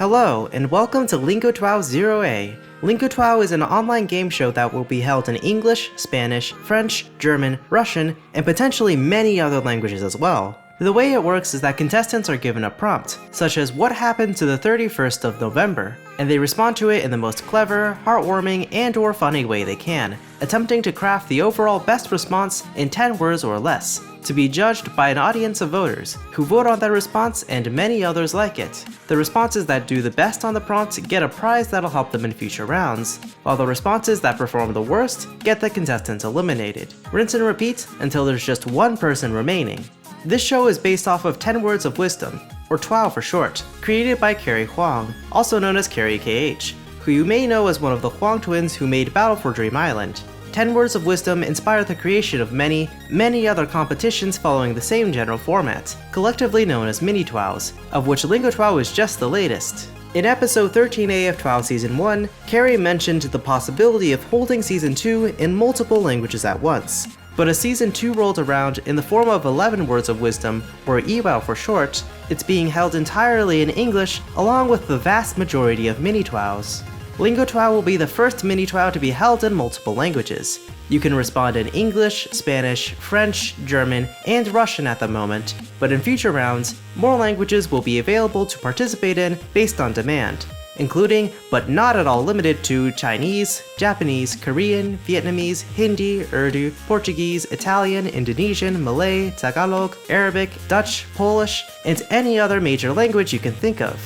Hello, and welcome to LingoTWOW 0A. LingoTWOW is an online game show that will be held in English, Spanish, French, German, Russian, and potentially many other languages as well. The way it works is that contestants are given a prompt, such as what happened to the 31st of November, and they respond to it in the most clever, heartwarming, and/or funny way they can, attempting to craft the overall best response in 10 words or less, to be judged by an audience of voters, who vote on that response and many others like it. The responses that do the best on the prompt get a prize that'll help them in future rounds, while the responses that perform the worst get the contestants eliminated. Rinse and repeat until there's just one person remaining. This show is based off of 10 Words of Wisdom, or TWOW for short, created by Carrie Huang, also known as Carrie KH, who you may know as one of the Huang twins who made Battle for Dream Island. 10 Words of Wisdom inspired the creation of many other competitions following the same general format, collectively known as mini-TWOWs, of which LingoTWOW is just the latest. In episode 13A of TWOW Season 1, Carrie mentioned the possibility of holding Season 2 in multiple languages at once. But as Season 2 rolled around in the form of 11 Words of Wisdom, or LingoWOW for short, it's being held entirely in English along with the vast majority of mini-TWOWs. LingoTWOW will be the first mini-TWOW to be held in multiple languages. You can respond in English, Spanish, French, German, and Russian at the moment, but in future rounds, more languages will be available to participate in based on demand, including, but not at all limited to, Chinese, Japanese, Korean, Vietnamese, Hindi, Urdu, Portuguese, Italian, Indonesian, Malay, Tagalog, Arabic, Dutch, Polish, and any other major language you can think of.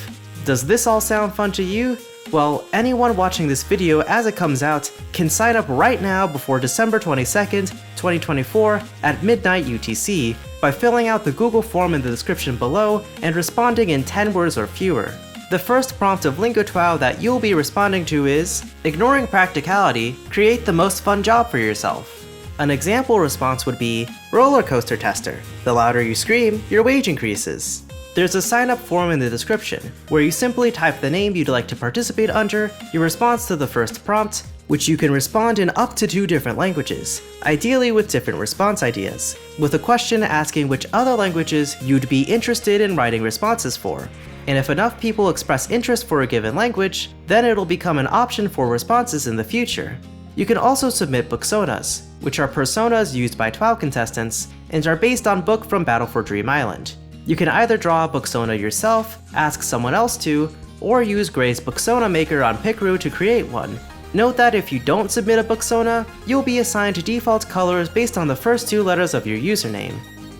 Does this all sound fun to you? Well, anyone watching this video as it comes out can sign up right now before December 22nd, 2024 at midnight UTC by filling out the Google form in the description below and responding in 10 words or fewer. The first prompt of LingoTWOW that you'll be responding to is, ignoring practicality, create the most fun job for yourself. An example response would be, roller coaster tester. The louder you scream, your wage increases. There's a sign-up form in the description, where you simply type the name you'd like to participate under, your response to the first prompt, which you can respond in up to 2 different languages, ideally with different response ideas, with a question asking which other languages you'd be interested in writing responses for. And if enough people express interest for a given language, then it'll become an option for responses in the future. You can also submit booksonas, which are personas used by TWOW contestants and are based on book from Battle for Dream Island. You can either draw a booksona yourself, ask someone else to, or use Gray's Booksona Maker on Pickroo to create one. Note that if you don't submit a booksona, you'll be assigned default colors based on the first 2 letters of your username.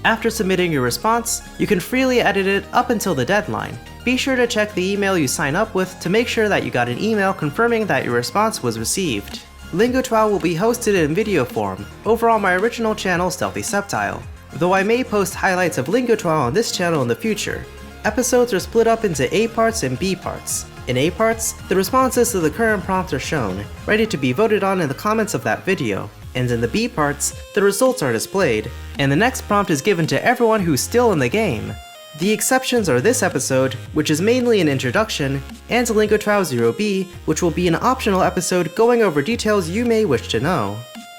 After submitting your response, you can freely edit it up until the deadline. Be sure to check the email you sign up with to make sure that you got an email confirming that your response was received. LingoTWOW will be hosted in video form over on my original channel Stealthy Septile, though I may post highlights of LingoTWOW on this channel in the future. Episodes are split up into A parts and B parts. In A parts, the responses to the current prompt are shown, ready to be voted on in the comments of that video, and in the B parts, the results are displayed, and the next prompt is given to everyone who's still in the game. The exceptions are this episode, which is mainly an introduction, and LingoTWOW 0B, which will be an optional episode going over details you may wish to know.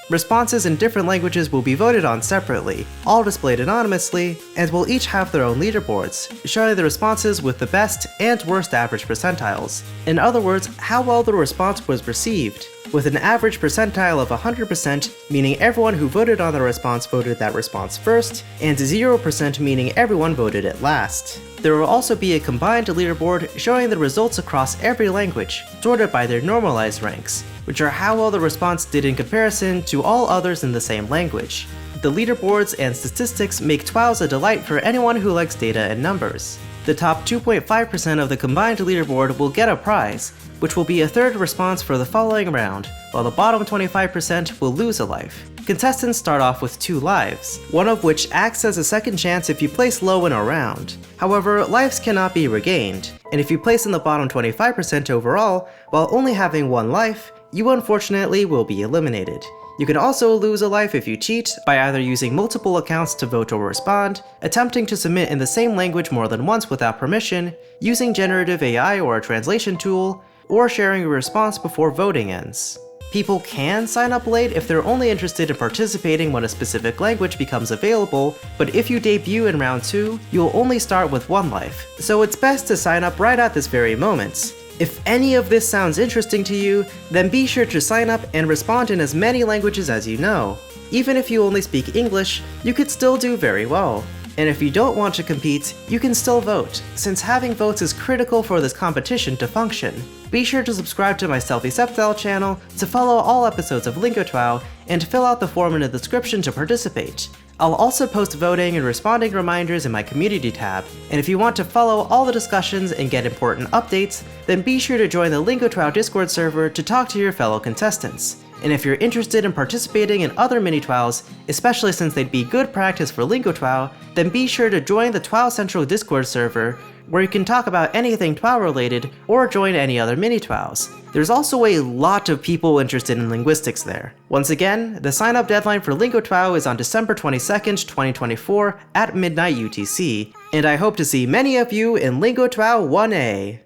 Responses in different languages will be voted on separately, all displayed anonymously, and will each have their own leaderboards, showing the responses with the best and worst average percentiles. In other words, how well the response was received, with an average percentile of 100%, meaning everyone who voted on the response voted that response first, and 0% meaning everyone voted it last. There will also be a combined leaderboard showing the results across every language, sorted by their normalized ranks, which are how well the response did in comparison to all others in the same language. The leaderboards and statistics make TWOWs a delight for anyone who likes data and numbers. The top 2.5% of the combined leaderboard will get a prize, which will be a third response for the following round, while the bottom 25% will lose a life. Contestants start off with 2 lives, one of which acts as a second chance if you place low in a round. However, lives cannot be regained, and if you place in the bottom 25% overall, while only having 1 life, you unfortunately will be eliminated. You can also lose a life if you cheat by either using multiple accounts to vote or respond, attempting to submit in the same language more than once without permission, using generative AI or a translation tool, or sharing your response before voting ends. People can sign up late if they're only interested in participating when a specific language becomes available, but if you debut in round 2, you'll only start with 1 life, so it's best to sign up right at this very moment. If any of this sounds interesting to you, then be sure to sign up and respond in as many languages as you know. Even if you only speak English, you could still do very well. And if you don't want to compete, you can still vote, since having votes is critical for this competition to function. Be sure to subscribe to my Selfie Septile channel to follow all episodes of LingoTWOW and fill out the form in the description to participate. I'll also post voting and responding reminders in my community tab, and if you want to follow all the discussions and get important updates, then be sure to join the LingoTWOW Discord server to talk to your fellow contestants. And if you're interested in participating in other mini-TWOWs, especially since they'd be good practice for LingoTWOW, then be sure to join the TWOW Central Discord server, where you can talk about anything TWOW related, or join any other mini-TWOWs. There's also a lot of people interested in linguistics there. Once again, the sign-up deadline for LingoTWOW is on December 22nd, 2024 at midnight UTC, and I hope to see many of you in LingoTWOW 1A.